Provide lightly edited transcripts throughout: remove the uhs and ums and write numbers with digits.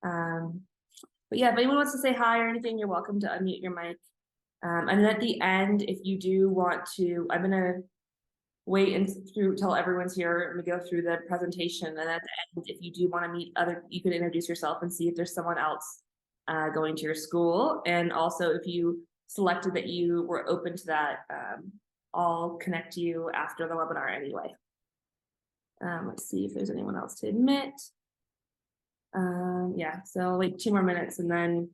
But yeah, if anyone wants to say hi or anything, you're welcome to unmute your mic. And then at the end, if you do want to, I'm gonna wait and through till everyone's here and we go through the presentation. And at the end, if you do want to meet other, you can introduce yourself and see if there's someone else going to your school. And also if you selected that you were open to that, I'll connect you after the webinar anyway. Let's see if there's anyone else to admit. Yeah, so like 2 more minutes and then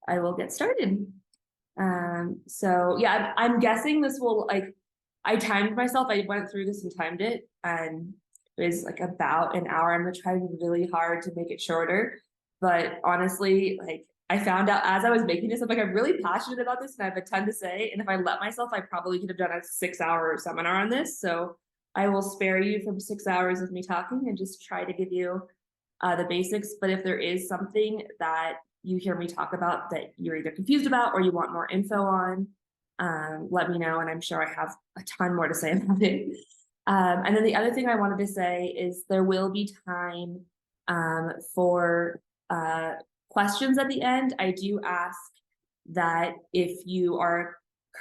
I will get started. So yeah, I'm guessing this will, like, I timed myself. I went through this and timed it, and it was like about an hour. I'm gonna try really hard to make it shorter, but honestly, like, I found out as I was making this, I'm like, I'm really passionate about this and I have a ton to say. And if I let myself, I probably could have done a 6-hour seminar on this. So I will spare you from 6 hours of me talking and just try to give you the basics. But if there is something that you hear me talk about that you're either confused about or you want more info on, let me know, and I'm sure I have a ton more to say about it. And then the other thing I wanted to say is there will be time for questions at the end. I do ask that if you are a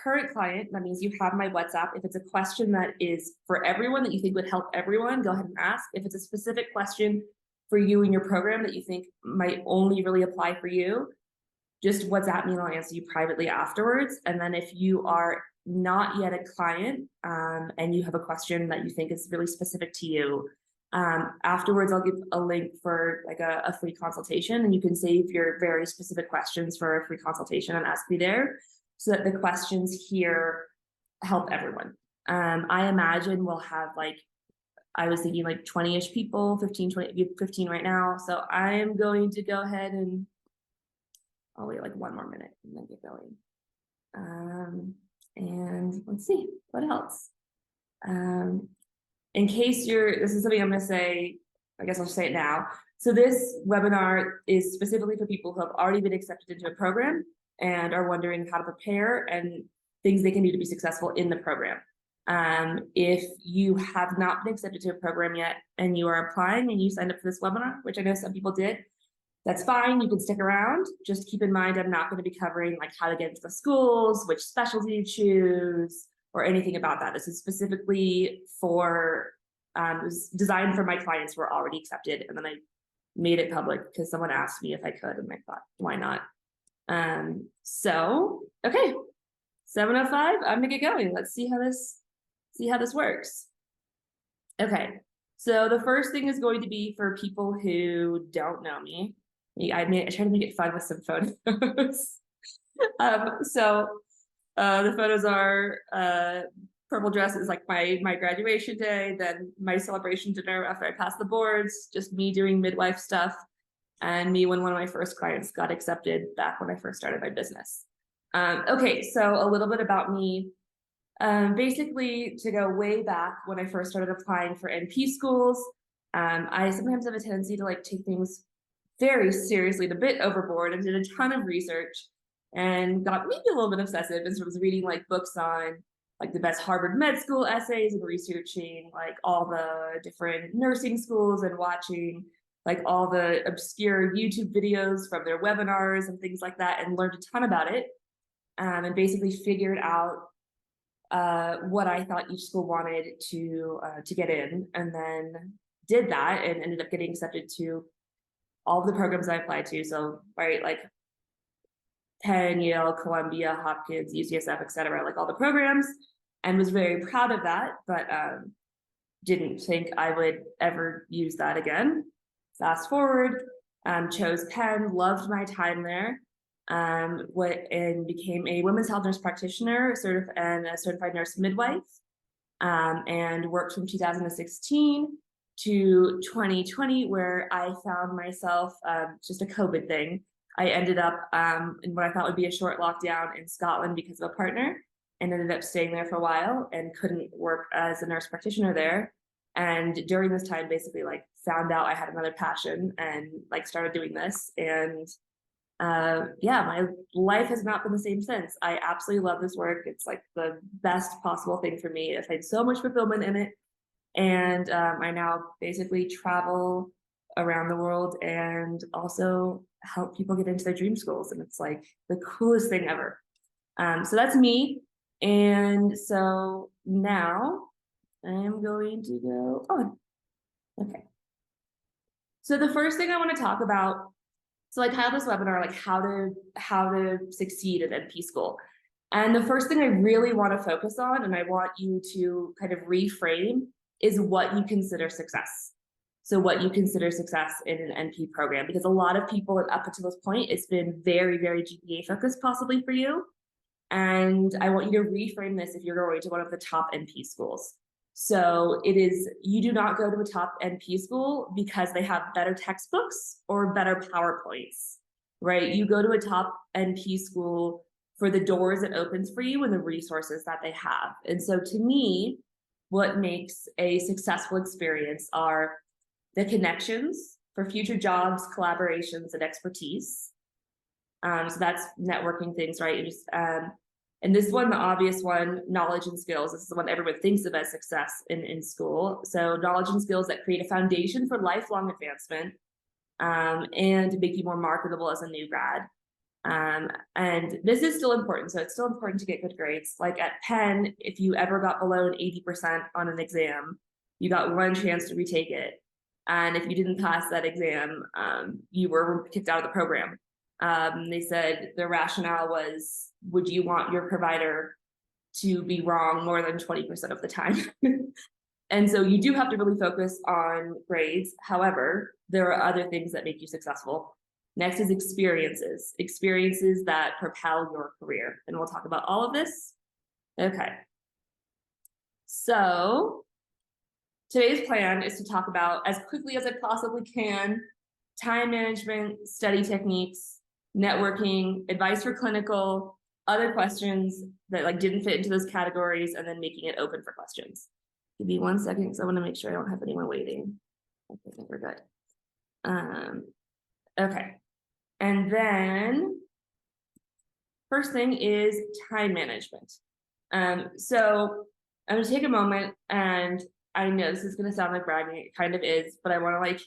current client, that means you have my WhatsApp. If it's a question that is for everyone that you think would help everyone, go ahead and ask. If it's a specific question for you and your program that you think might only really apply for you, just WhatsApp me and I'll answer you privately afterwards. And then if you are not yet a client and you have a question that you think is really specific to you, afterwards I'll give a link for like a free consultation, and you can save your very specific questions for a free consultation and ask me there, so that the questions here help everyone. I imagine we'll have, like, I was thinking like 20-ish people, 15, 20, 15 right now. So I'm going to go ahead and I'll wait like 1 more minute and then get going. And let's see what else. In case this is something I'm going to say, I guess I'll just say it now. So this webinar is specifically for people who have already been accepted into a program and are wondering how to prepare and things they can do to be successful in the program. If you have not been accepted to a program yet and you are applying and you signed up for this webinar, which I know some people did, that's fine. You can stick around. Just keep in mind, I'm not going to be covering like how to get into the schools, which specialty to choose, or anything about that. This is specifically for, it was designed for my clients who are already accepted. And then I made it public because someone asked me if I could, and I thought, why not? So, okay, 7:05, I'm gonna get going. Let's see how this works. Okay, so the first thing is going to be for people who don't know me. I tried to make it fun with some photos. The photos are purple dress is like my graduation day, then my celebration dinner after I passed the boards, just me doing midwife stuff, and me when one of my first clients got accepted back when I first started my business. Okay, so a little bit about me. Basically, to go way back when I first started applying for NP schools, I sometimes have a tendency to like take things very seriously, a bit overboard, and did a ton of research and got maybe a little bit obsessive and sort of reading like books on like the best Harvard med school essays and researching like all the different nursing schools and watching like all the obscure YouTube videos from their webinars and things like that, and learned a ton about it, and basically figured out what I thought each school wanted to get in, and then did that and ended up getting accepted to all of the programs I applied to. So, right, like Penn, Yale, Columbia, Hopkins, UCSF, etc., like all the programs, and was very proud of that, but didn't think I would ever use that again. Fast forward, chose Penn, loved my time there, and became a women's health nurse practitioner and a certified nurse midwife, and worked from 2016 to 2020, where I found myself, just a COVID thing. I ended up in what I thought would be a short lockdown in Scotland because of a partner, and ended up staying there for a while and couldn't work as a nurse practitioner there. And during this time, basically like found out I had another passion and like started doing this. And yeah, my life has not been the same since. I absolutely love this work. It's like the best possible thing for me. I've had so much fulfillment in it. And I now basically travel around the world and also help people get into their dream schools. And it's like the coolest thing ever. So that's me. And so now I'm going to go on. Okay. So the first thing I want to talk about, so I titled this webinar like how to succeed at NP school. And the first thing I really want to focus on, and I want you to kind of reframe, is what you consider success. So what you consider success in an NP program, because a lot of people up until this point, it's been very, very GPA focused possibly for you. And I want you to reframe this if you're going to one of the top NP schools. So it is, you do not go to a top NP school because they have better textbooks or better PowerPoints, right? You go to a top NP school for the doors it opens for you and the resources that they have. And so to me, what makes a successful experience are the connections for future jobs, collaborations, and expertise. So that's networking things, right? You just, and this one, the obvious one, knowledge and skills. This is the one everyone thinks of as success in school. So knowledge and skills that create a foundation for lifelong advancement and make you more marketable as a new grad. And this is still important. So it's still important to get good grades. Like at Penn, if you ever got below an 80% on an exam, you got one chance to retake it. And if you didn't pass that exam, you were kicked out of the program. They said the rationale was, would you want your provider to be wrong more than 20% of the time? And so you do have to really focus on grades. However, there are other things that make you successful. Next is experiences that propel your career. And we'll talk about all of this. Okay. So today's plan is to talk about, as quickly as I possibly can, time management, study techniques, networking, advice for clinical, other questions that like didn't fit into those categories, and then making it open for questions. Give me 1 second because I want to make sure I don't have anyone waiting. Okay, I think we're good. Okay. And then first thing is time management. So I'm gonna take a moment, and I know this is gonna sound like bragging, it kind of is, but I want to like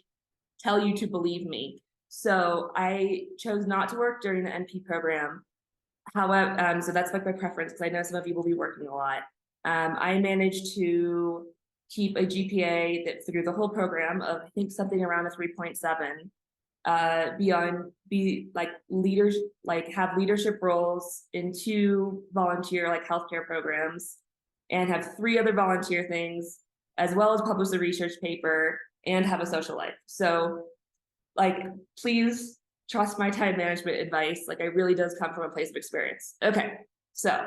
tell you to believe me. So I chose not to work during the NP program. However, so that's like my preference because I know some of you will be working a lot. I managed to keep a GPA that through the whole program of I think something around a 3.7. Be like leaders, like have leadership roles in 2 volunteer like healthcare programs, and have 3 other volunteer things, as well as publish a research paper and have a social life. So like, please trust my time management advice. Like, it really does come from a place of experience. Okay, so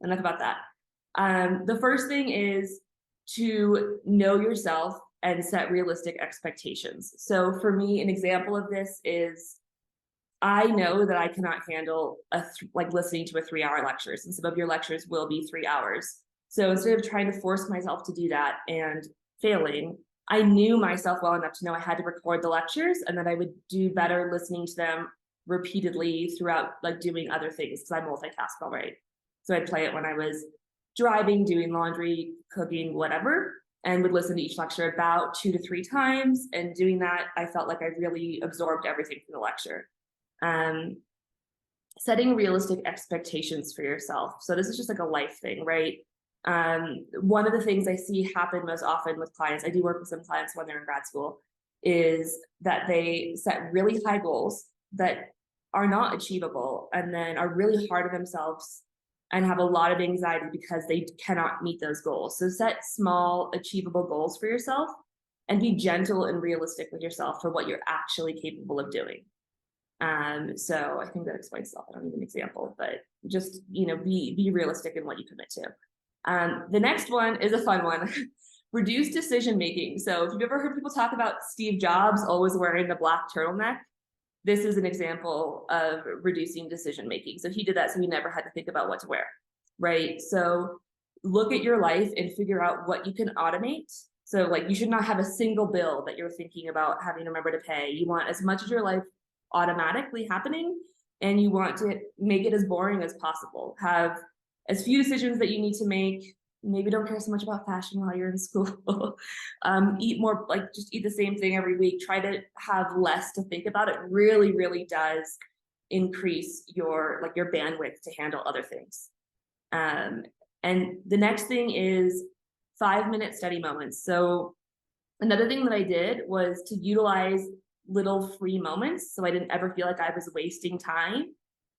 enough about that. The first thing is to know yourself and set realistic expectations. So for me, an example of this is I know that I cannot handle like listening to a 3-hour lecture, and some of your lectures will be 3 hours. So instead of trying to force myself to do that and failing, I knew myself well enough to know I had to record the lectures and that I would do better listening to them repeatedly throughout like doing other things because I multitask all right. So I'd play it when I was driving, doing laundry, cooking, whatever, and would listen to each lecture about 2 to 3 times. And doing that, I felt like I really absorbed everything from the lecture. Setting realistic expectations for yourself. So this is just like a life thing, right? One of the things I see happen most often with clients, I do work with some clients when they're in grad school, is that they set really high goals that are not achievable and then are really hard on themselves and have a lot of anxiety because they cannot meet those goals. So set small, achievable goals for yourself and be gentle and realistic with yourself for what you're actually capable of doing. So I think that explains itself. I don't need an example, but just, you know, be realistic in what you commit to. The next one is a fun one. Reduce decision-making. So if you've ever heard people talk about Steve Jobs always wearing the black turtleneck, this is an example of reducing decision-making. So he did that so he never had to think about what to wear, right? So look at your life and figure out what you can automate. So like you should not have a single bill that you're thinking about having to remember to pay. You want as much of your life automatically happening, and you want to make it as boring as possible. Have as few decisions that you need to make, maybe don't care so much about fashion while you're in school. Eat more, like just eat the same thing every week. Try to have less to think about. It really, really does increase your bandwidth to handle other things. And the next thing is 5-minute study moments. So another thing that I did was to utilize little free moments, so I didn't ever feel like I was wasting time,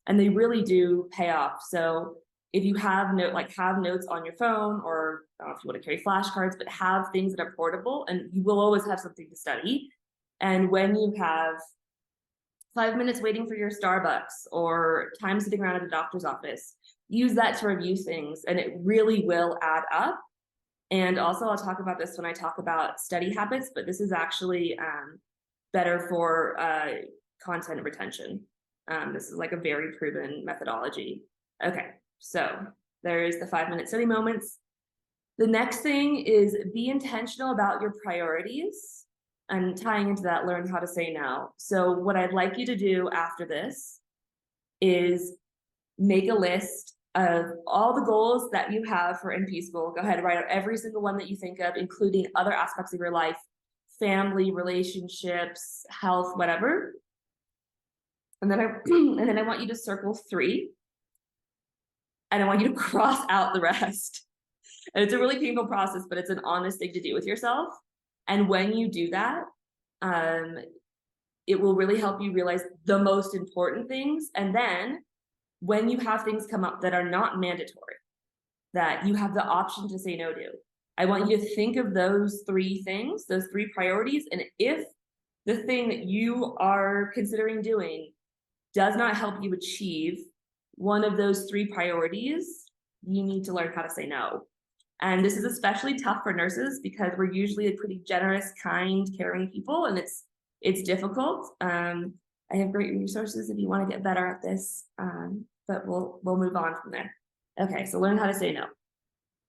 and they really do pay off. So if you have notes on your phone, or I don't know if you want to carry flashcards, but have things that are portable, and you will always have something to study. And when you have 5 minutes waiting for your Starbucks or time sitting around at a doctor's office, use that to review things, and it really will add up. And also, I'll talk about this when I talk about study habits, but this is actually better for content retention. This is like a very proven methodology. Okay, so there's the 5-minute study moments. The next thing is be intentional about your priorities, and tying into that, learn how to say no. So what I'd like you to do after this is make a list of all the goals that you have for NP school. Go ahead and write out every single one that you think of, including other aspects of your life, family, relationships, health, whatever. And then I want you to circle 3, and I want you to cross out the rest. And it's a really painful process, but it's an honest thing to do with yourself. And when you do that, it will really help you realize the most important things. And then when you have things come up that are not mandatory, that you have the option to say no to, I want you to think of those 3 things, those 3 priorities. And if the thing that you are considering doing does not help you achieve one of those 3 priorities, you need to learn how to say no. And this is especially tough for nurses because we're usually a pretty generous, kind, caring people, and it's difficult. I have great resources if you want to get better at this, but we'll move on from there. Okay, so learn how to say no.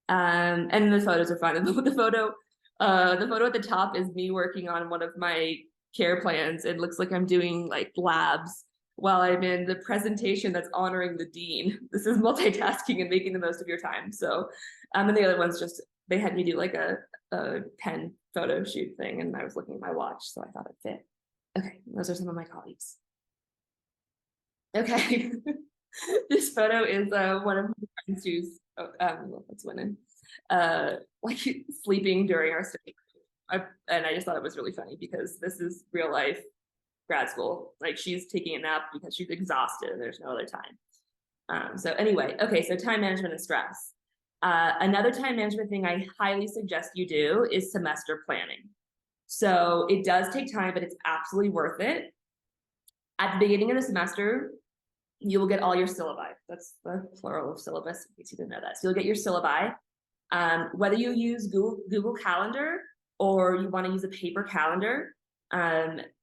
And the photos are fun. The photo at the top is me working on one of my care plans. It looks like I'm doing like labs while I'm in the presentation that's honoring the dean. This is multitasking and making the most of your time. So, and the other one's just, they had me do like a pen photo shoot thing, and I was looking at my watch, so I thought it fit. Okay, those are some of my colleagues. Okay, this photo is one of my friends who's, what's winning, like sleeping during our study. And I just thought it was really funny because this is real life grad school. Like, she's taking a nap because she's exhausted and there's no other time. So anyway, okay, so time management and stress. Another time management thing I highly suggest you do is semester planning. So it does take time, but it's absolutely worth it. At the beginning of the semester, you will get all your syllabi. That's the plural of syllabus, in case you didn't know that. So you'll get your syllabi. Whether you use Google Calendar or you want to use a paper calendar,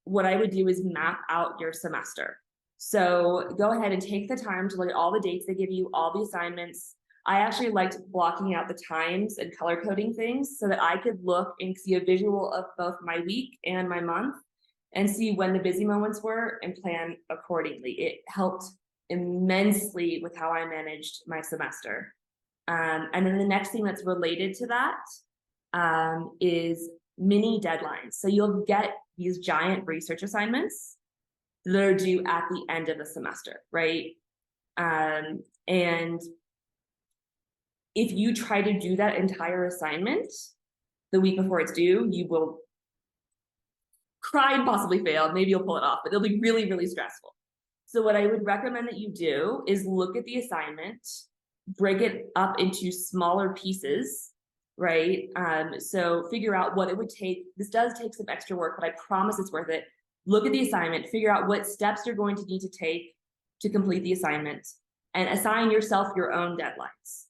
what I would do is map out your semester. So go ahead and take the time to look at all the dates they give you, all the assignments. I actually liked blocking out the times and color coding things so that I could look and see a visual of both my week and my month and see when the busy moments were and plan accordingly. It helped immensely with how I managed my semester. And then the next thing that's related to that is mini deadlines. So you'll get these giant research assignments that are due at the end of the semester, right? And if you try to do that entire assignment the week before it's due, you will cry and possibly fail. Maybe you'll pull it off, but it'll be really, really stressful. So what I would recommend that you do is look at the assignment, break it up into smaller pieces, right? So figure out what it would take. This does take some extra work, but I promise it's worth it. Look at the assignment, figure out what steps you're going to need to take to complete the assignment, and assign yourself your own deadlines.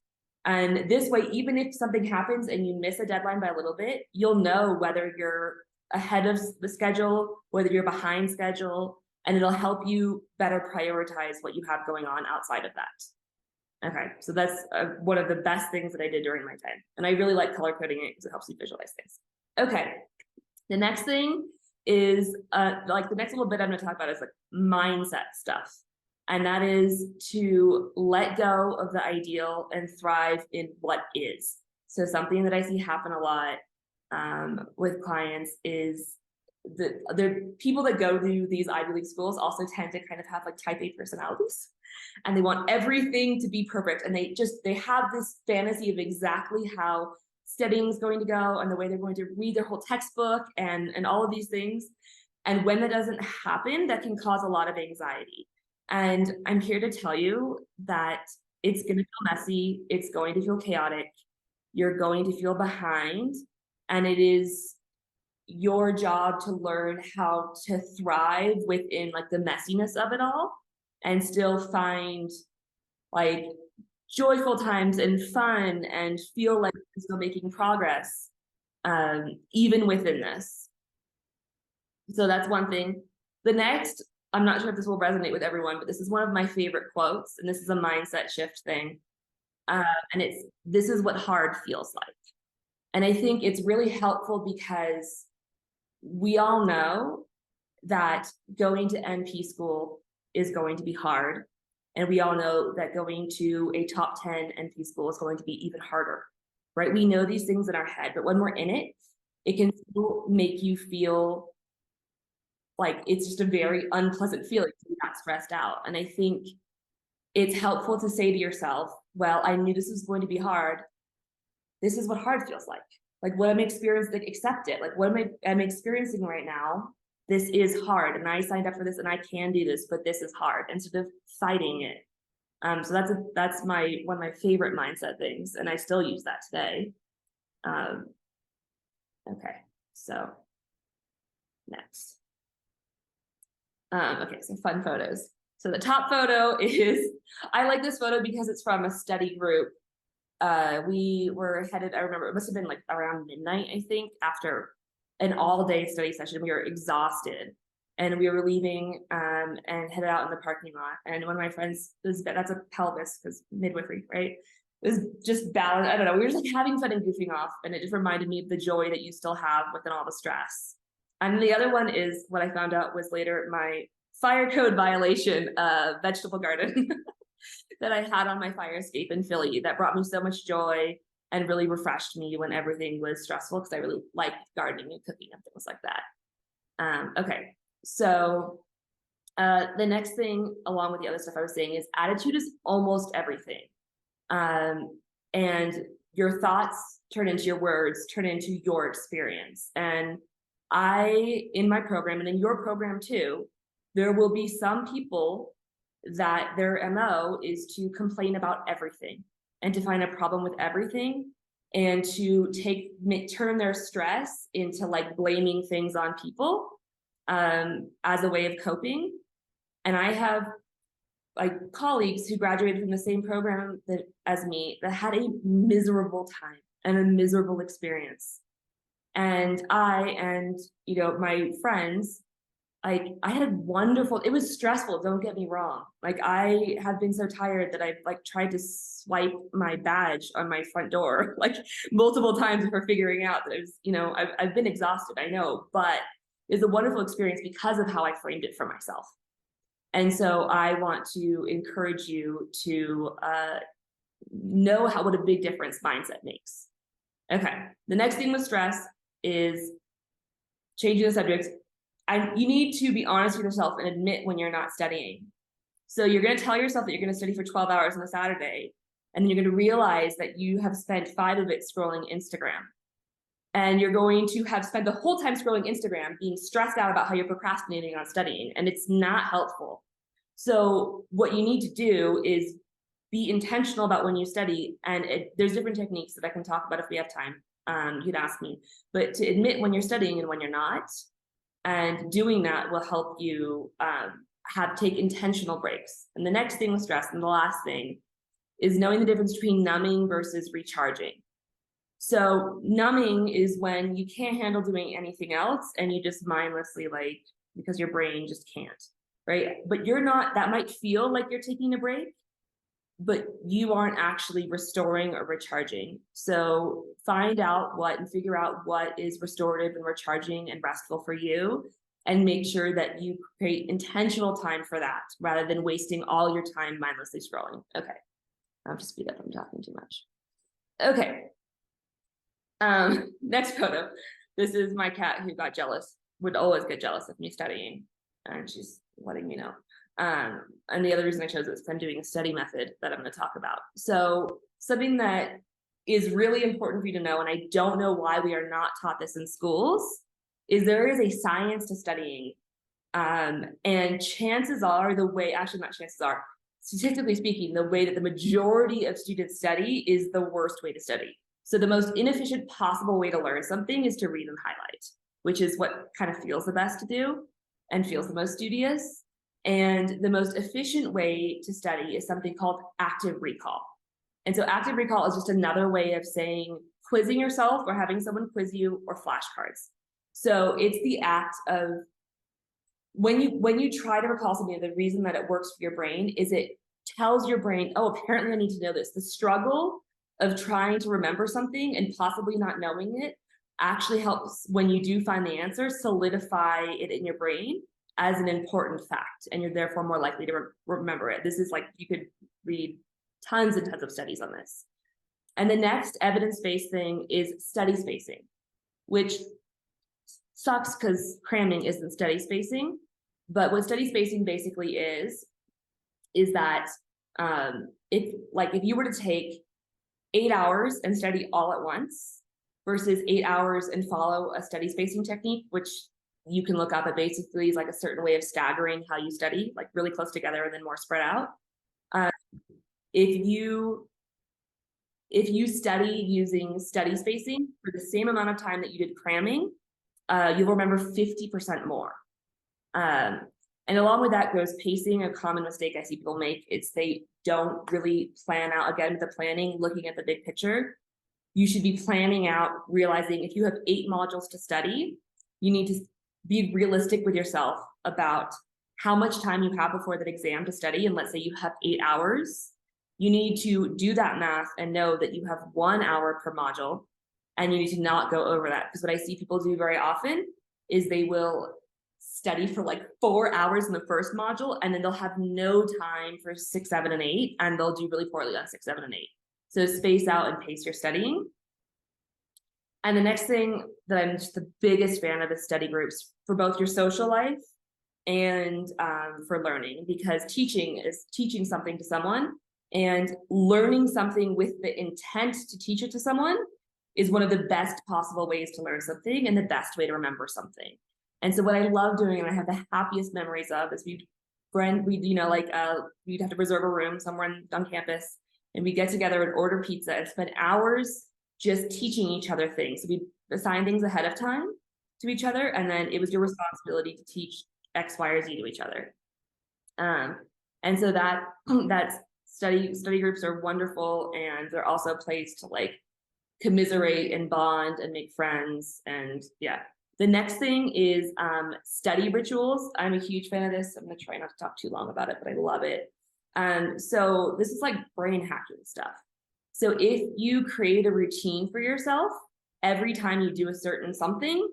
And this way, even if something happens and you miss a deadline by a little bit, you'll know whether you're ahead of the schedule, whether you're behind schedule, and it'll help you better prioritize what you have going on outside of that. Okay, so that's one of the best things that I did during my time. And I really like color coding it because it helps you visualize things. Okay, the next thing is, like the next little bit I'm gonna talk about is like mindset stuff. And that is to let go of the ideal and thrive in what is. So something that I see happen a lot with clients is the people that go to these Ivy League schools also tend to kind of have like type A personalities, and they want everything to be perfect, and they have this fantasy of exactly how studying is going to go and the way they're going to read their whole textbook and all of these things. And when that doesn't happen, that can cause a lot of anxiety. And I'm here to tell you that it's going to feel messy, it's going to feel chaotic, you're going to feel behind, and it is your job to learn how to thrive within like the messiness of it all and still find like joyful times and fun and feel like you're still making progress even within this. So that's one thing. The next, I'm not sure if this will resonate with everyone, but this is one of my favorite quotes, and this is a mindset shift thing. And it's, this is what hard feels like. And I think it's really helpful because we all know that going to NP school is going to be hard. And we all know that going to a top 10 NP school is going to be even harder, right? We know these things in our head, but when we're in it, it can still make you feel like it's just a very unpleasant feeling to be that stressed out. And I think it's helpful to say to yourself, well, I knew this was going to be hard. This is what hard feels like. Like what I'm experiencing, like accept it. Like what I'm experiencing right now, this is hard, and I signed up for this and I can do this, but this is hard, instead of fighting it. So that's one of my favorite mindset things, and I still use that today. Okay, so next. Okay, so fun photos. So the top photo is, I like this photo because it's from a study group. We were headed, I remember it must have been like around midnight, I think, after an all-day study session. We were exhausted, and we were leaving and headed out in the parking lot. And one of my friends, that's a pelvis because midwifery, right? It was just balanced. I don't know. We were just like having fun and goofing off, and it just reminded me of the joy that you still have within all the stress. And the other one is what I found out was later my fire code violation vegetable garden that I had on my fire escape in Philly that brought me so much joy and really refreshed me when everything was stressful, because I really liked gardening and cooking and things like that. Okay, so the next thing, along with the other stuff I was saying, is attitude is almost everything. And your thoughts turn into your words, turn into your experience. And in my program, and in your program too, there will be some people that their MO is to complain about everything and to find a problem with everything, and to turn their stress into like blaming things on people as a way of coping. And I have like colleagues who graduated from the same program as me that had a miserable time and a miserable experience. And my friends, like I had a wonderful, it was stressful, don't get me wrong. Like I have been so tired that I've like tried to swipe my badge on my front door like multiple times before figuring out that it was, I've been exhausted, I know, but it's a wonderful experience because of how I framed it for myself. And so I want to encourage you to know what a big difference mindset makes. Okay, the next thing with stress is changing the subject. You need to be honest with yourself and admit when you're not studying. So you're going to tell yourself that you're going to study for 12 hours on a Saturday, and then you're going to realize that you have spent 5 of it scrolling Instagram. And you're going to have spent the whole time scrolling Instagram being stressed out about how you're procrastinating on studying, and it's not helpful. So what you need to do is be intentional about when you study, and there's different techniques that I can talk about if we have time. You'd ask me, but to admit when you're studying and when you're not, and doing that will help you take intentional breaks. And the next thing with stress, and the last thing, is knowing the difference between numbing versus recharging. So numbing is when you can't handle doing anything else and you just mindlessly, like, because your brain just can't, right? But you're not, that might feel like you're taking a break, but you aren't actually restoring or recharging. So find out and figure out what is restorative and recharging and restful for you, and make sure that you create intentional time for that rather than wasting all your time mindlessly scrolling. Okay, I'll have to speed up, I'm talking too much. Okay, Next photo. This is my cat who got jealous, would always get jealous of me studying, and she's letting me know. And the other reason I chose it is I'm doing a study method that I'm going to talk about. So something that is really important for you to know, and I don't know why we are not taught this in schools, is there is a science to studying. And chances are actually not chances are, statistically speaking, the way that the majority of students study is the worst way to study. So the most inefficient possible way to learn something is to read and highlight, which is what kind of feels the best to do and feels the most studious. And the most efficient way to study is something called active recall. And so active recall is just another way of saying quizzing yourself or having someone quiz you or flashcards. So it's the act of when you try to recall something, the reason that it works for your brain is it tells your brain, oh, apparently I need to know this. The struggle of trying to remember something and possibly not knowing it actually helps, when you do find the answer, solidify it in your brain as an important fact, and you're therefore more likely to remember it. This is like, you could read tons and tons of studies on this. And the next evidence-based thing is study spacing, which sucks because cramming isn't study spacing. But what study spacing basically is that if you were to take 8 hours and study all at once versus 8 hours and follow a study spacing technique, which you can look up, it basically is like a certain way of staggering how you study, like really close together and then more spread out. If you study using study spacing for the same amount of time that you did cramming, you'll remember 50% more. And along with that goes pacing. A common mistake I see people make is they don't really plan out, again, with the planning, looking at the big picture. You should be planning out, realizing if you have 8 modules to study, you need to be realistic with yourself about how much time you have before that exam to study. And let's say you have 8 hours, you need to do that math and know that you have 1 hour per module, and you need to not go over that. Because what I see people do very often is they will study for like 4 hours in the first module, and then they'll have no time for 6, 7, and 8, and they'll do really poorly on 6, 7, and 8. So space out and pace your studying. And the next thing that I'm just the biggest fan of is study groups for both your social life and for learning, because teaching is teaching something to someone, and learning something with the intent to teach it to someone is one of the best possible ways to learn something and the best way to remember something. And so what I love doing, and I have the happiest memories of, is we'd have to reserve a room somewhere on campus, and we get together and order pizza and spend hours just teaching each other things. So we assign things ahead of time to each other, and then it was your responsibility to teach X, Y, or Z to each other. And so that's study groups are wonderful, and they're also a place to like commiserate and bond and make friends. And yeah. The next thing is study rituals. I'm a huge fan of this. I'm going to try not to talk too long about it, but I love it. So this is like brain hacking stuff. So if you create a routine for yourself, every time you do a certain something,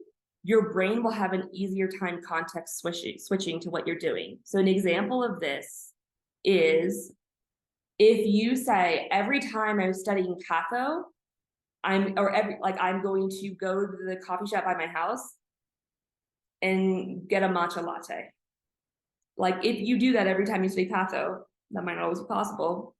your brain will have an easier time context switching to what you're doing. So an example of this is if you say, every time I was studying patho, I'm going to go to the coffee shop by my house and get a matcha latte. Like if you do that every time you study patho, that might not always be possible.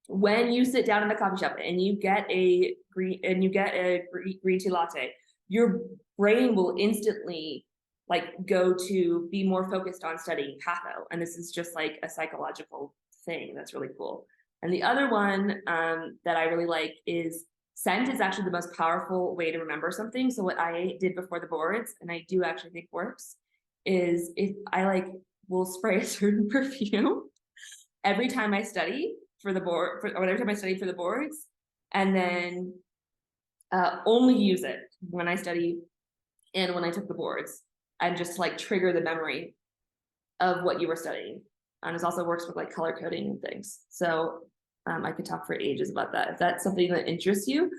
When you sit down in the coffee shop and you get a green tea latte, your brain will instantly like go to be more focused on studying patho. And this is just like a psychological thing that's really cool. And the other one that I really like is scent is actually the most powerful way to remember something. So what I did before the boards, and I do actually think works, is if I will spray a certain perfume every time I study for the board, or every time I study for the boards, and then only use it when I study and when I took the boards, and just like trigger the memory of what you were studying. And it also works with like color coding and things. So I could talk for ages about that. If that's something that interests you,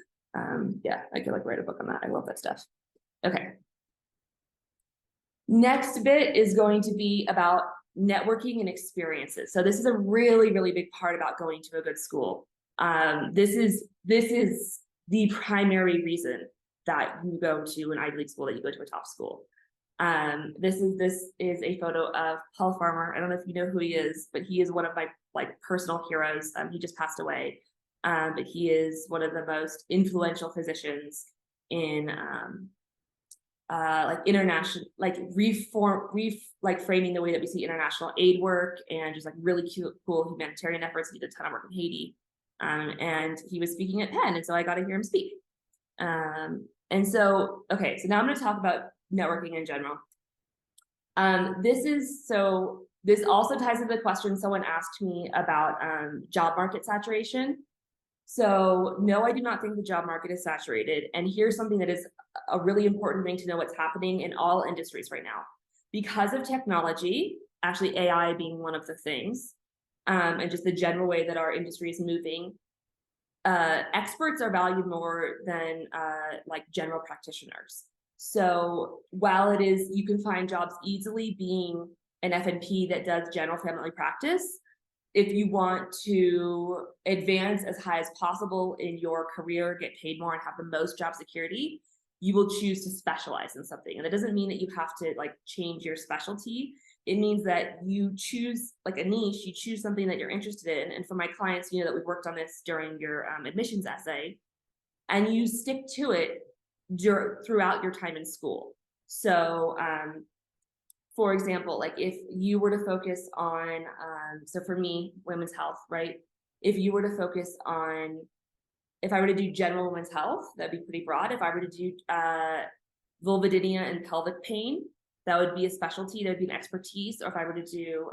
yeah, I could like write a book on that. I love that stuff. Okay. Next bit is going to be about networking and experiences. So this is a really, really big part about going to a good school. This is the primary reason that you go to an Ivy League school, that you go to a top school. This is a photo of Paul Farmer. I don't know if you know who he is, but he is one of my like personal heroes. He just passed away, but he is one of the most influential physicians in like international, like framing the way that we see international aid work, and just like really cool humanitarian efforts. He did a ton of work in Haiti, and he was speaking at Penn, and so I got to hear him speak. And so, okay, so now I'm going to talk about networking in general. This also ties into the question someone asked me about job market saturation. So no, I do not think the job market is saturated. And here's something that is a really important thing to know what's happening in all industries right now. Because of technology, actually AI being one of the things, and just the general way that our industry is moving, experts are valued more than like general practitioners. So while it is, you can find jobs easily being an FNP that does general family practice, if you want to advance as high as possible in your career, get paid more, and have the most job security, you will choose to specialize in something. And that doesn't mean that you have to like change your specialty. It means that you choose like a niche, you choose something that you're interested in. And for my clients, you know that we've worked on this during your admissions essay, and you stick to it throughout your time in school. So for example, like if you were to focus on, so for me, women's health, right? If you were to focus on, if I were to do general women's health, that'd be pretty broad. If I were to do vulvodynia and pelvic pain, that would be a specialty, that would be an expertise. Or if I were to do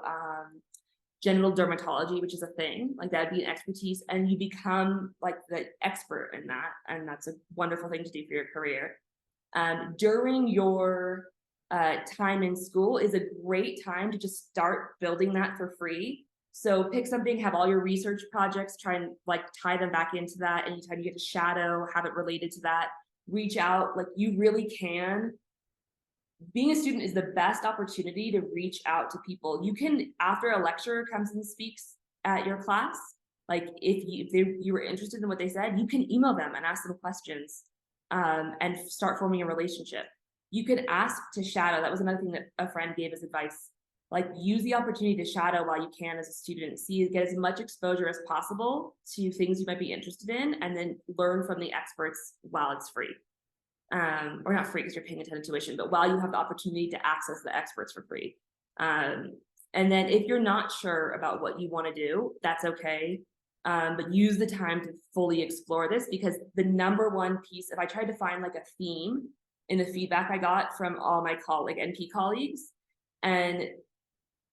genital dermatology, which is a thing, like that would be an expertise, and you become like the expert in that. And that's a wonderful thing to do for your career. During your time in school is a great time to just start building that for free. So pick something, have all your research projects, try and like tie them back into that. Anytime you get to shadow, have it related to that, reach out. Like you really can. Being a student is the best opportunity to reach out to people. You can, after a lecturer comes and speaks at your class, like if you were interested in what they said, you can email them and ask them questions, and start forming a relationship. You could ask to shadow. That was another thing that a friend gave as advice. Like use the opportunity to shadow while you can as a student. Get as much exposure as possible to things you might be interested in, and then learn from the experts while it's free. Or not free because you're paying a ton of tuition, but while you have the opportunity to access the experts for free. And then if you're not sure about what you want to do, that's okay. But use the time to fully explore this, because the number one piece, if I tried to find like a theme in the feedback I got from all my NP colleagues, and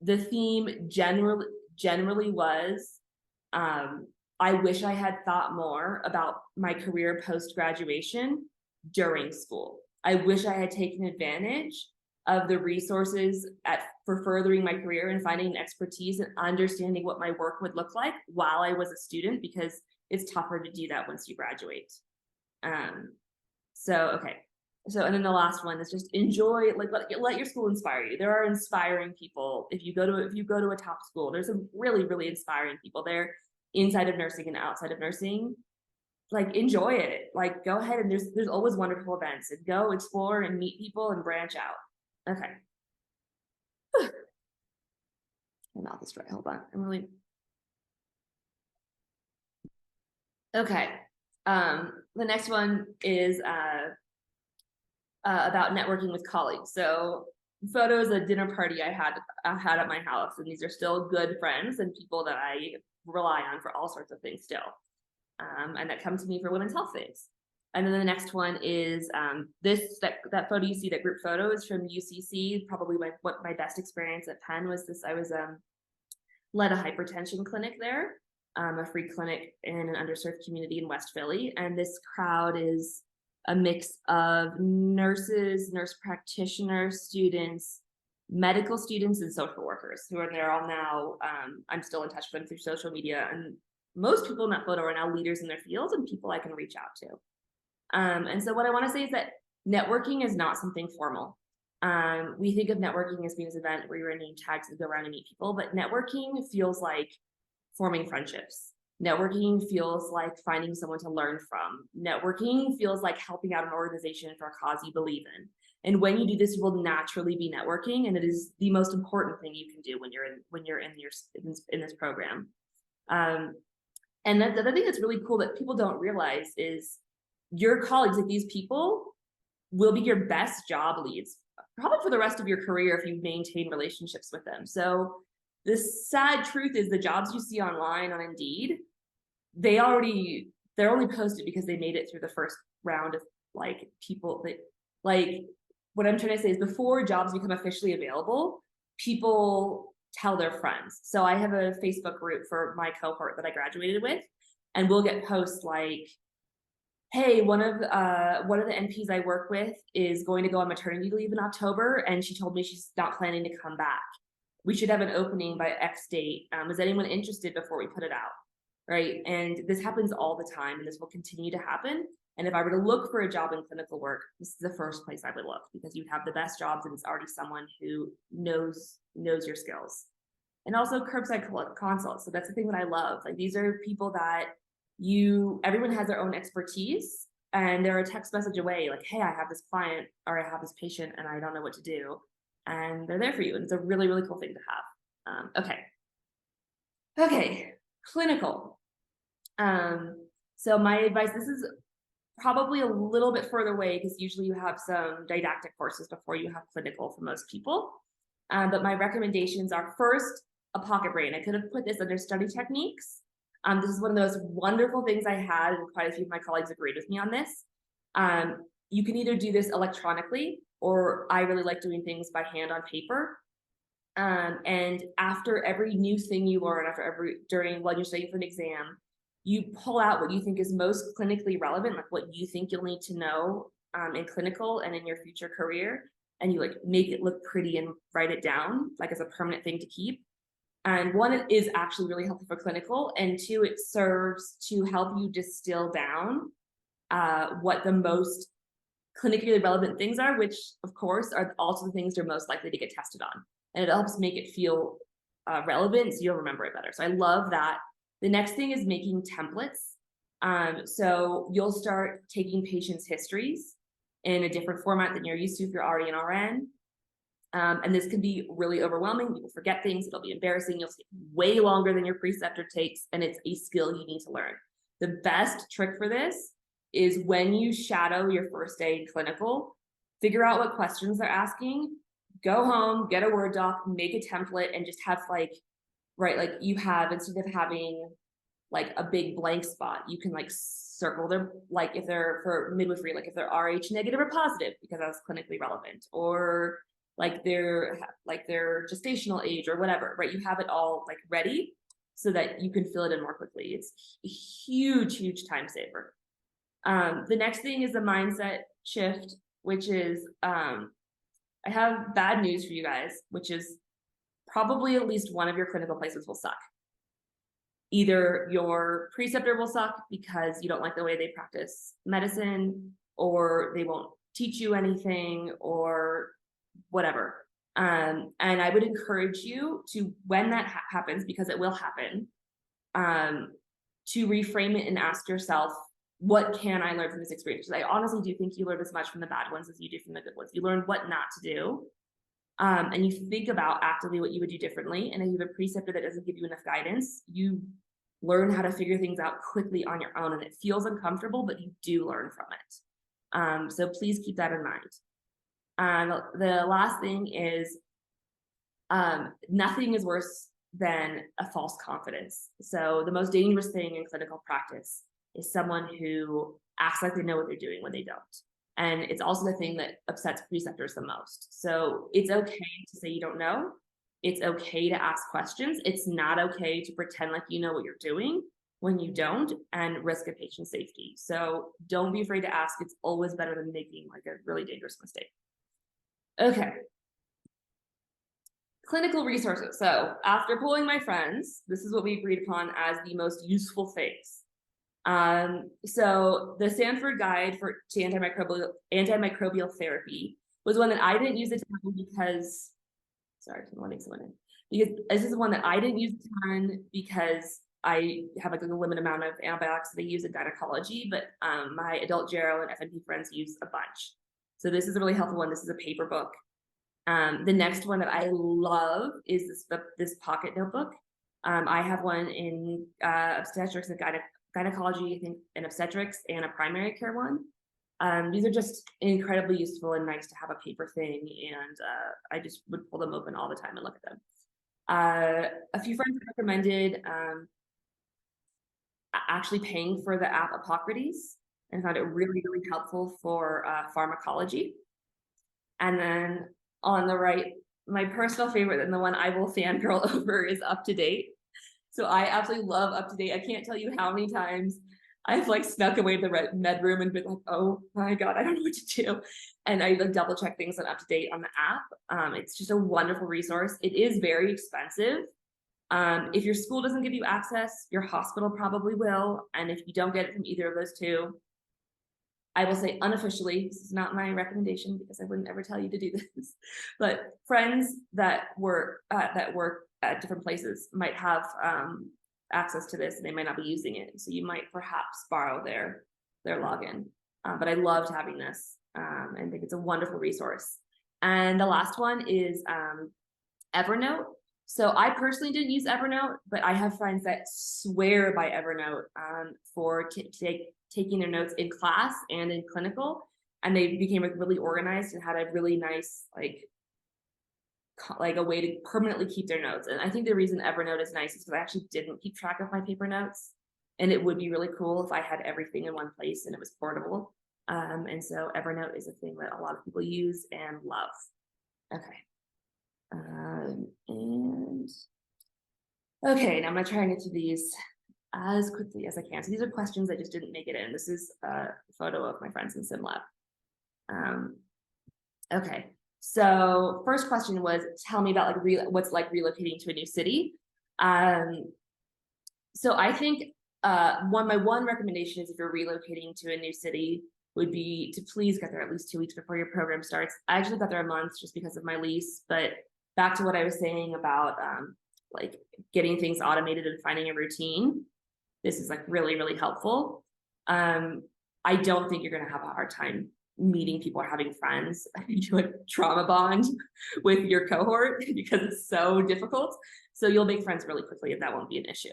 the theme generally was, I wish I had thought more about my career post-graduation during school. I wish I had taken advantage of the resources for furthering my career and finding an expertise and understanding what my work would look like while I was a student, because it's tougher to do that once you graduate. Okay. So, and then the last one is just enjoy, like let your school inspire you. There are inspiring people. If you go to a top school, there's some really, really inspiring people there inside of nursing and outside of nursing. Like enjoy it. Like go ahead, and there's always wonderful events, and go explore and meet people and branch out. Okay. My mouth is dry. Hold on. I'm really okay. The next one is about networking with colleagues. So photos of a dinner party I had at my house, and these are still good friends and people that I rely on for all sorts of things still, and that come to me for women's health things. And then the next one is that photo you see, that group photo, is from UCC. Probably my best experience at Penn was this. I was led a hypertension clinic there, a free clinic in an underserved community in West Philly, and this crowd is a mix of nurses, nurse practitioners, students, medical students, and social workers who are there all now. I'm still in touch with them through social media, and most people in that photo are now leaders in their fields and people I can reach out to. And so what I want to say is that networking is not something formal. We think of networking as being this event where you're in name tags and go around and meet people, but networking feels like forming friendships. Networking feels like finding someone to learn from. Networking feels like helping out an organization for a cause you believe in. And when you do this, you will naturally be networking, and it is the most important thing you can do when you're in this program. And the other thing that's really cool that people don't realize is your colleagues, like these people, will be your best job leads, probably for the rest of your career if you maintain relationships with them. So the sad truth is the jobs you see online on Indeed, they're only posted because they made it through the first round of like people that like what I'm trying to say is before jobs become officially available, people tell their friends. So I have a Facebook group for my cohort that I graduated with, and we'll get posts like, hey, one of the NPs I work with is going to go on maternity leave in October, and she told me she's not planning to come back. We should have an opening by X date. Is anyone interested before we put it out? Right? And this happens all the time, and this will continue to happen. And if I were to look for a job in clinical work, this is the first place I would look, because you have the best jobs and it's already someone who knows your skills. And also curbside consults. So that's the thing that I love. Like these are people that everyone has their own expertise, and they're a text message away, like, hey, I have this client or I have this patient and I don't know what to do. And they're there for you. And it's a really, really cool thing to have. Okay, clinical. So my advice, this is probably a little bit further away because usually you have some didactic courses before you have clinical for most people. But my recommendations are, first, a pocket brain. I could have put this under study techniques. This is one of those wonderful things I had, and quite a few of my colleagues agreed with me on this. You can either do this electronically, or I really like doing things by hand on paper. And after every new thing you learn, when you're studying for an exam, you pull out what you think is most clinically relevant, like what you think you'll need to know in clinical and in your future career, and you like make it look pretty and write it down like as a permanent thing to keep. And one, it is actually really helpful for clinical, and two, it serves to help you distill down what the most clinically relevant things are, which of course are also the things you're most likely to get tested on. And it helps make it feel relevant, so you'll remember it better. So I love that. The next thing is making templates. So you'll start taking patients' histories in a different format than you're used to if you're already an RN. And this can be really overwhelming. You will forget things. It'll be embarrassing. You'll take way longer than your preceptor takes, and it's a skill you need to learn. The best trick for this is when you shadow your first day in clinical, figure out what questions they're asking, go home, get a Word doc, make a template, and just have you have, instead of having like a big blank spot, you can like circle their, like if they're for midwifery, like if they're RH negative or positive, because that's clinically relevant, or like their gestational age or whatever, right? You have it all like ready so that you can fill it in more quickly. It's a huge, huge time saver. The next thing is the mindset shift, which is, I have bad news for you guys, which is probably at least one of your clinical places will suck. Either your preceptor will suck because you don't like the way they practice medicine, or they won't teach you anything, or whatever. And I would encourage you to, when that happens, because it will happen, to reframe it and ask yourself, what can I learn from this experience? Because I honestly do think you learn as much from the bad ones as you do from the good ones. You learn what not to do. And you think about actively what you would do differently. And if you have a preceptor that doesn't give you enough guidance, you learn how to figure things out quickly on your own. And it feels uncomfortable, but you do learn from it. So please keep that in mind. The last thing is, nothing is worse than a false confidence. So the most dangerous thing in clinical practice is someone who acts like they know what they're doing when they don't. And it's also the thing that upsets preceptors the most. So it's okay to say you don't know. It's okay to ask questions. It's not okay to pretend like you know what you're doing when you don't, and risk a patient's safety. So don't be afraid to ask. It's always better than making like a really dangerous mistake. Okay. Clinical resources. So after polling my friends, this is what we agreed upon as the most useful things. So the Stanford Guide to antimicrobial therapy was one that I didn't use a ton because, sorry, I'm letting someone in. Because this is one that I didn't use a ton because I have like a limited amount of antibiotics that I use in gynecology, but my adult gero and FNP friends use a bunch. So this is a really helpful one. This is a paper book. The next one that I love is this pocket notebook. I have one in obstetrics and gynecology, I think, in obstetrics, and a primary care one. These are just incredibly useful and nice to have a paper thing, and I just would pull them open all the time and look at them. A few friends recommended actually paying for the app Hippocrates, and found it really, really helpful for pharmacology. And then on the right, my personal favorite and the one I will fangirl over is UpToDate. So I absolutely love UpToDate. I can't tell you how many times I've like snuck away to the med room and been like, oh my God, I don't know what to do. And I like double check things on UpToDate on the app. It's just a wonderful resource. It is very expensive. If your school doesn't give you access, your hospital probably will. And if you don't get it from either of those two, I will say unofficially, this is not my recommendation because I wouldn't ever tell you to do this, but friends that work at different places might have access to this and they might not be using it. So you might perhaps borrow their login. But I loved having this and think it's a wonderful resource. And the last one is Evernote. So I personally didn't use Evernote, but I have friends that swear by Evernote for taking their notes in class and in clinical, and they became like really organized and had a really nice like a way to permanently keep their notes. And I think the reason Evernote is nice is because I actually didn't keep track of my paper notes, and it would be really cool if I had everything in one place and it was portable. And so Evernote is a thing that a lot of people use and love. Okay. And okay, now I'm gonna try and get to these as quickly as I can. So these are questions that just didn't make it in. This is a photo of my friends in SimLab. Okay, so first question was, tell me about like what's like relocating to a new city. So I think my one recommendation is if you're relocating to a new city would be to please get there at least 2 weeks before your program starts. I actually got there a month just because of my lease, but back to what I was saying about like getting things automated and finding a routine, this is like really, really helpful. I don't think you're gonna have a hard time meeting people or having friends. I think you would trauma bond with your cohort because it's so difficult. So you'll make friends really quickly and that won't be an issue.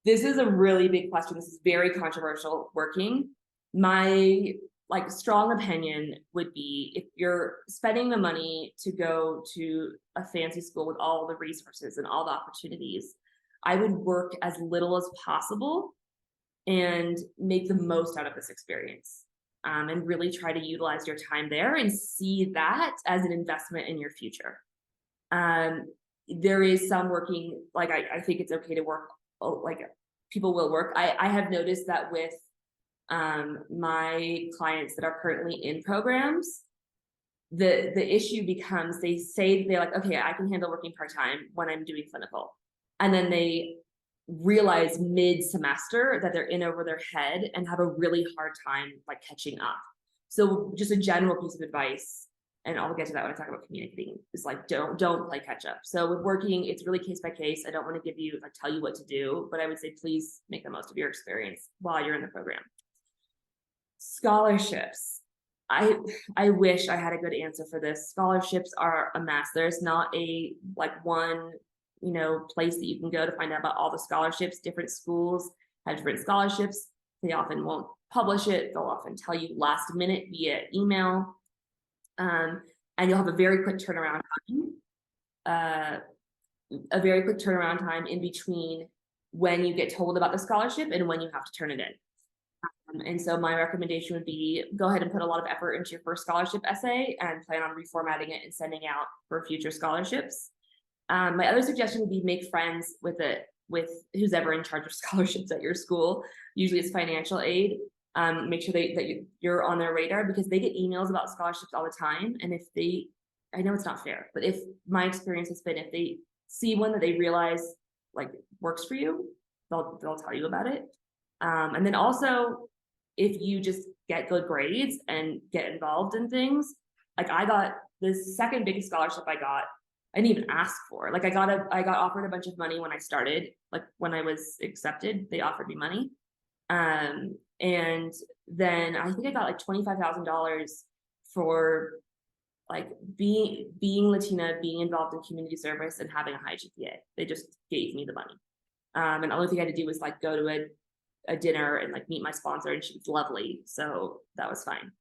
This is a really big question. This is very controversial working. My like strong opinion would be, if you're spending the money to go to a fancy school with all the resources and all the opportunities, I would work as little as possible and make the most out of this experience, and really try to utilize your time there and see that as an investment in your future. There is some working, like I think it's okay to work, like people will work. I have noticed that with my clients that are currently in programs, the issue becomes they're like, okay, I can handle working part-time when I'm doing clinical. And then they realize mid-semester that they're in over their head and have a really hard time like catching up. So just a general piece of advice, and I'll get to that when I talk about communicating, is like don't play catch up. So with working, it's really case by case. I don't want to give you like tell you what to do, but I would say please make the most of your experience while you're in the program. Scholarships. I wish I had a good answer for this. Scholarships are a mess. There's not a like one place that you can go to find out about all the scholarships. Different schools have different scholarships. They often won't publish it. They'll often tell you last minute via email. And you'll have a very quick turnaround time. A very quick turnaround time in between when you get told about the scholarship and when you have to turn it in. And so my recommendation would be go ahead and put a lot of effort into your first scholarship essay and plan on reformatting it and sending out for future scholarships. My other suggestion would be make friends with who's ever in charge of scholarships at your school. Usually it's financial aid. Make sure that you're on their radar, because they get emails about scholarships all the time. And if I know it's not fair, but if my experience has been, if they see one that they realize like works for you, they'll tell you about it. And then also, if you just get good grades and get involved in things, like I got the second biggest scholarship I got I didn't even ask for. Like I got offered a bunch of money when I started, like when I was accepted, they offered me money. And then I think I got like $25,000 for like being Latina, being involved in community service, and having a high GPA. They just gave me the money. And the only thing I had to do was like go to a dinner and like meet my sponsor, and she was lovely, so that was fine.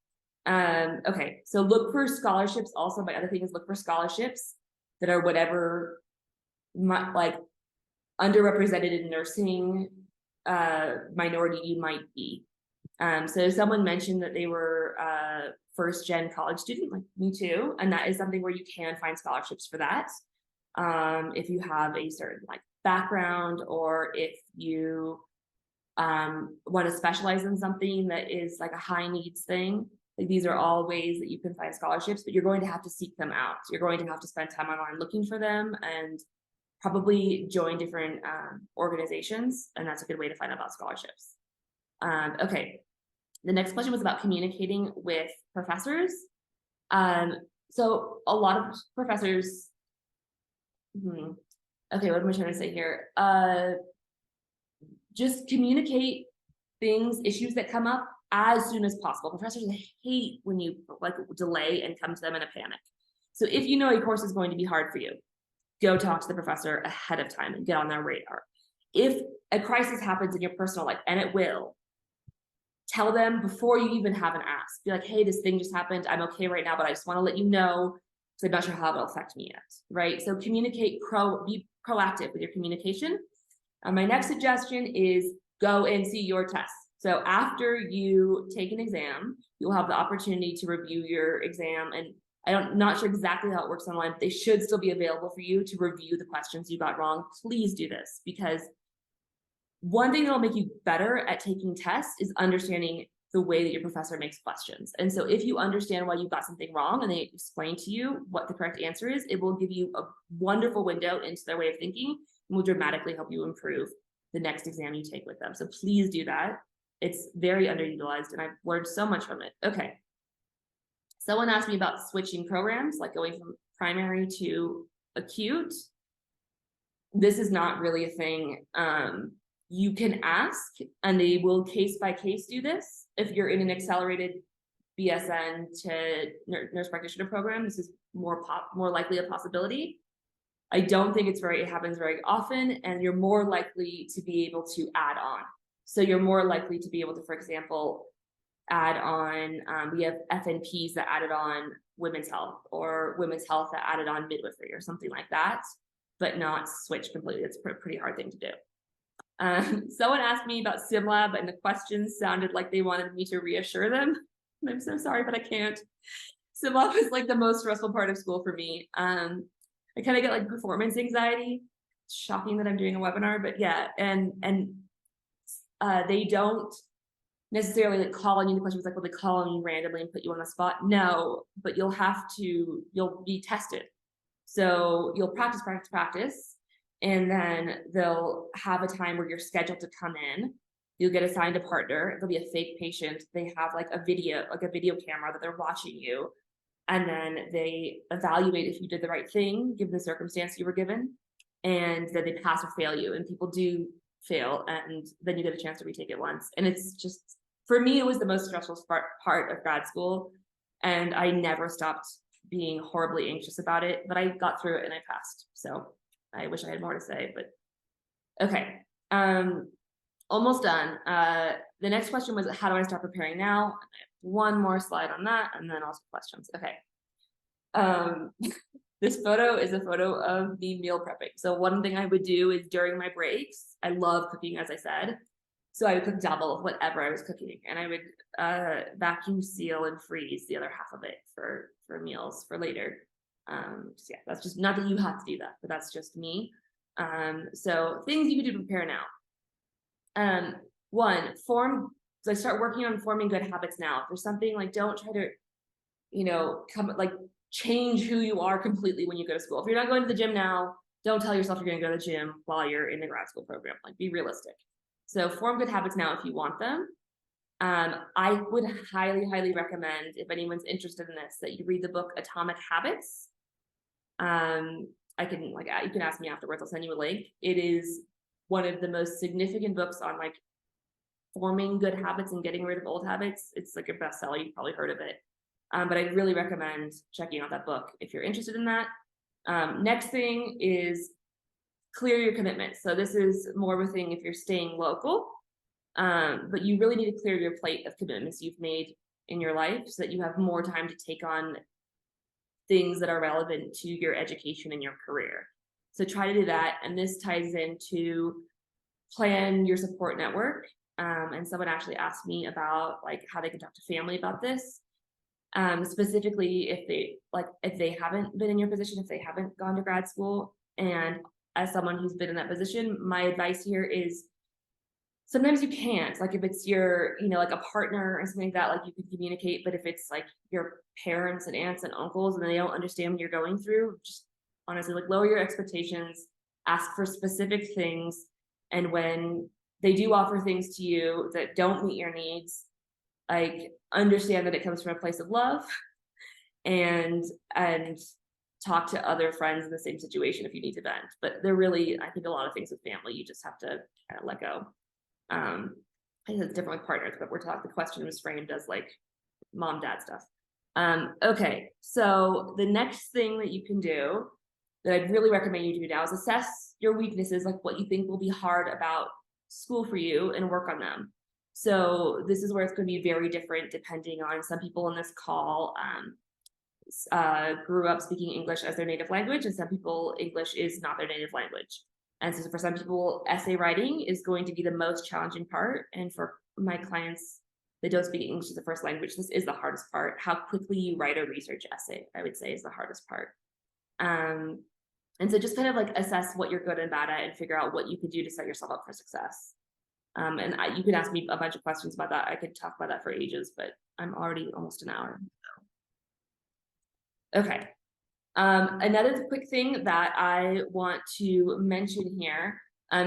Okay, so look for scholarships. Also, my other thing is look for scholarships that are whatever like underrepresented in nursing minority you might be. So someone mentioned that they were first gen college student, like me too, and that is something where you can find scholarships for that. If you have a certain like background, or if you want to specialize in something that is like a high needs thing. Like these are all ways that you can find scholarships, but you're going to have to seek them out. You're going to have to spend time online looking for them, and probably join different organizations, and that's a good way to find out about scholarships. Okay, the next question was about communicating with professors. So a lot of professors, okay, what am I trying to say here? Just communicate things, issues that come up as soon as possible. Professors hate when you like delay and come to them in a panic. So if you know a course is going to be hard for you, go talk to the professor ahead of time and get on their radar. If a crisis happens in your personal life, and it will, tell them before you even have an ask. Be like, hey, this thing just happened. I'm okay right now, but I just want to let you know because I'm not sure how it'll affect me yet, right? So communicate, be proactive with your communication. My next suggestion is go and see your tests. So after you take an exam, you'll have the opportunity to review your exam, and I'm not sure exactly how it works online, but they should still be available for you to review the questions you got wrong. Please do this, because one thing that'll make you better at taking tests is understanding the way that your professor makes questions. And so if you understand why you got something wrong and they explain to you what the correct answer is, it will give you a wonderful window into their way of thinking and will dramatically help you improve the next exam you take with them. So please do that. It's very underutilized, and I've learned so much from it. Okay. Someone asked me about switching programs, like going from primary to acute. This is not really a thing. You can ask, and they will case by case do this. If you're in an accelerated BSN to nurse practitioner program, this is more likely a possibility. I don't think it happens very often, and you're more likely to be able to add on. So you're more likely to be able to, for example, add on, we have FNPs that added on women's health, or women's health that added on midwifery or something like that, but not switch completely. It's a pretty hard thing to do. Someone asked me about SimLab, and the questions sounded like they wanted me to reassure them. I'm so sorry, but I can't. SimLab is like the most stressful part of school for me. I kind of get like performance anxiety. It's shocking that I'm doing a webinar, but yeah, and they don't necessarily like call on you. The question was like, will they call on you randomly and put you on the spot? No, but you'll be tested. So you'll practice, and then they'll have a time where you're scheduled to come in. You'll get assigned a partner. There'll be a fake patient. They have like a video camera that they're watching you. And then they evaluate if you did the right thing, given the circumstance you were given. And then they pass or fail you. And people do fail, and then you get a chance to retake it once. And it's just, for me, it was the most stressful part of grad school. And I never stopped being horribly anxious about it, but I got through it and I passed. So I wish I had more to say, but okay. Almost done. The next question was, how do I start preparing now? I have one more slide on that, and then also questions. Okay. This photo is a photo of me meal prepping. So one thing I would do is during my breaks, I love cooking, as I said. So I would cook double of whatever I was cooking, and I would vacuum seal and freeze the other half of it for meals for later. So yeah, that's just, not that you have to do that, but that's just me. So things you can do to prepare now. One, so I start working on forming good habits now. If there's something like, don't try to, change who you are completely when you go to school. If you're not going to the gym now, don't tell yourself you're going to go to the gym while you're in the grad school program. Like, be realistic. So form good habits now if you want them. I would highly, highly recommend, if anyone's interested in this, that you read the book Atomic Habits. I can like, you can ask me afterwards, I'll send you a link. It is one of the most significant books on like forming good habits and getting rid of old habits. It's like a bestseller, you've probably heard of it. But I really recommend checking out that book if you're interested in that. Next thing is clear your commitments. So this is more of a thing if you're staying local, but you really need to clear your plate of commitments you've made in your life so that you have more time to take on things that are relevant to your education and your career. So try to do that. And this ties into plan your support network. And someone actually asked me about like how they can talk to family about this. Specifically if they haven't been in your position, if they haven't gone to grad school. And as someone who's been in that position, my advice here is sometimes you can't, like if it's your, like a partner or something like that, like you can communicate, but if it's like your parents and aunts and uncles and they don't understand what you're going through, just honestly like lower your expectations, ask for specific things. And when they do offer things to you that don't meet your needs, like understand that it comes from a place of love and talk to other friends in the same situation if you need to vent. But they're really, I think a lot of things with family, you just have to kind of let go. I think it's different with partners, but the question was framed as like mom, dad stuff. Okay, so the next thing that you can do that I'd really recommend you do now is assess your weaknesses, like what you think will be hard about school for you, and work on them. So this is where it's going to be very different depending on some people in this call grew up speaking English as their native language, and some people English is not their native language. And so for some people, essay writing is going to be the most challenging part. And for my clients that don't speak English as a first language, this is the hardest part. How quickly you write a research essay, I would say, is the hardest part. And so just kind of like assess what you're good and bad at and figure out what you could do to set yourself up for success. You could ask me a bunch of questions about that. I could talk about that for ages, but I'm already almost an hour. Okay. Another quick thing that I want to mention here.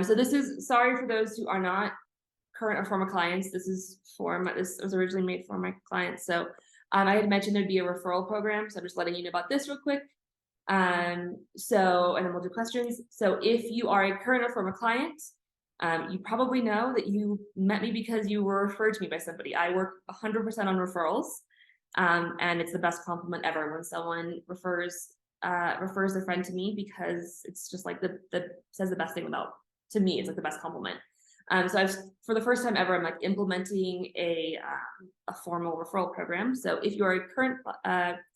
So this is, sorry for those who are not current or former clients. This was originally made for my clients. So I had mentioned there'd be a referral program. So I'm just letting you know about this real quick. And then we'll do questions. So if you are a current or former client, you probably know that you met me because you were referred to me by somebody. I work 100% on referrals. And it's the best compliment ever when someone refers their friend to me, because it's just like says the best thing to me. It's like the best compliment. So for the first time ever, I'm like implementing a formal referral program. So if you're a current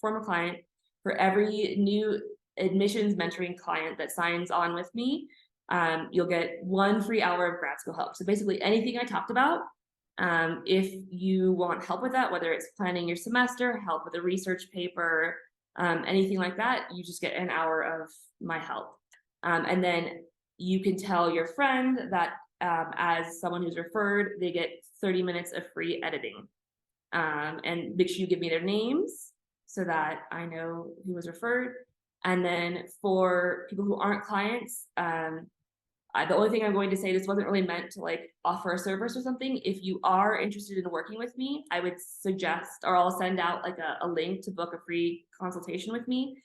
former client, for every new admissions mentoring client that signs on with me, you'll get 1 free hour of grad school help. So basically anything I talked about, if you want help with that, whether it's planning your semester, help with a research paper, anything like that, you just get an hour of my help. And then you can tell your friend that as someone who's referred, they get 30 minutes of free editing. And make sure you give me their names so that I know who was referred. And then for people who aren't clients, the only thing I'm going to say, this wasn't really meant to like offer a service or something. If you are interested in working with me, I would suggest, or I'll send out like a link to book a free consultation with me.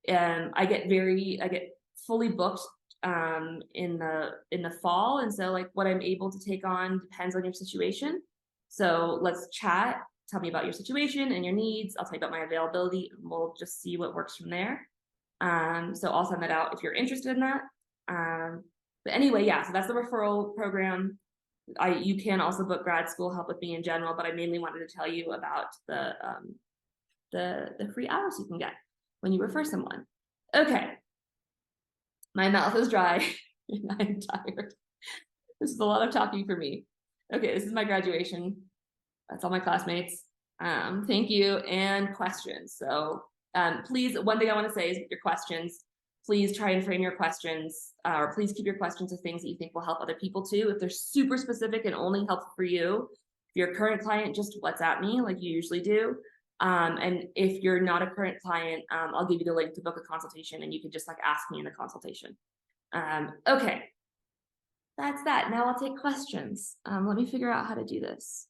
I get fully booked in the fall. And so like what I'm able to take on depends on your situation. So let's chat, tell me about your situation and your needs. I'll tell you about my availability, and we'll just see what works from there. So I'll send that out if you're interested in that. But anyway, yeah, so that's the referral program. You can also book grad school help with me in general, but I mainly wanted to tell you about the free hours you can get when you refer someone. Okay. My mouth is dry and I'm tired. This is a lot of talking for me. Okay, this is my graduation. That's all my classmates. Thank you, and questions. So please, one thing I want to say is with your questions, please try and frame your questions, or please keep your questions to things that you think will help other people too. If they're super specific and only helpful for you, if you're a current client, just WhatsApp me like you usually do. And if you're not a current client, I'll give you the link to book a consultation, and you can just like ask me in the consultation. Okay, that's that. Now I'll take questions. Let me figure out how to do this.